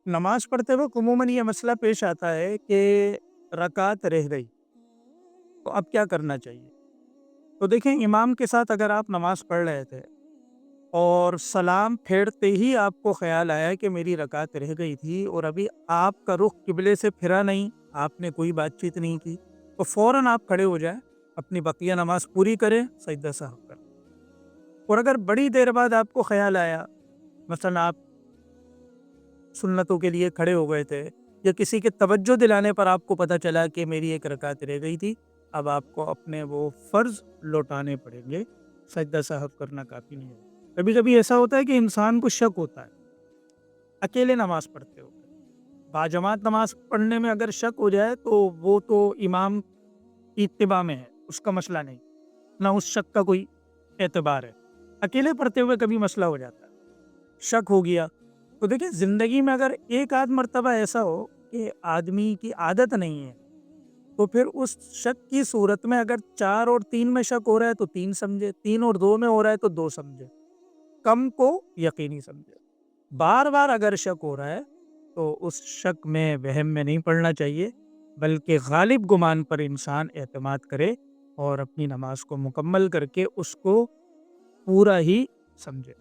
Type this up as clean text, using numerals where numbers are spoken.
نماز پڑھتے وقت عموماً یہ مسئلہ پیش آتا ہے کہ رکعت رہ گئی تو اب کیا کرنا چاہیے؟ تو دیکھیں، امام کے ساتھ اگر آپ نماز پڑھ رہے تھے اور سلام پھیرتے ہی آپ کو خیال آیا کہ میری رکعت رہ گئی تھی اور ابھی آپ کا رخ قبلے سے پھرا نہیں، آپ نے کوئی بات چیت نہیں کی، تو فوراً آپ کھڑے ہو جائیں، اپنی بقیہ نماز پوری کریں، سجدہ سہو کریں۔ اور اگر بڑی دیر بعد آپ کو خیال آیا، مثلا آپ سنتوں کے لیے کھڑے ہو گئے تھے یا کسی کے توجہ دلانے پر آپ کو پتہ چلا کہ میری ایک رکعت رہ گئی تھی، اب آپ کو اپنے وہ فرض لوٹانے پڑیں گے، سجدہ سہو کرنا کافی نہیں ہے۔ کبھی کبھی ایسا ہوتا ہے کہ انسان کو شک ہوتا ہے اکیلے نماز پڑھتے ہو، باجماعت نماز پڑھنے میں اگر شک ہو جائے تو وہ تو امام کی اتباع میں ہے، اس کا مسئلہ نہیں، نہ اس شک کا کوئی اعتبار ہے۔ اکیلے پڑھتے ہوئے کبھی مسئلہ ہو جاتا ہے، شک ہو گیا، تو دیکھیں زندگی میں اگر ایک آدھ مرتبہ ایسا ہو کہ آدمی کی عادت نہیں ہے، تو پھر اس شک کی صورت میں اگر 4 اور 3 میں شک ہو رہا ہے تو 3 سمجھے، 3 اور 2 میں ہو رہا ہے تو 2 سمجھے، کم کو یقینی سمجھے۔ بار بار اگر شک ہو رہا ہے تو اس شک میں وہم میں نہیں پڑنا چاہیے، بلکہ غالب گمان پر انسان اعتماد کرے اور اپنی نماز کو مکمل کر کے اس کو پورا ہی سمجھے۔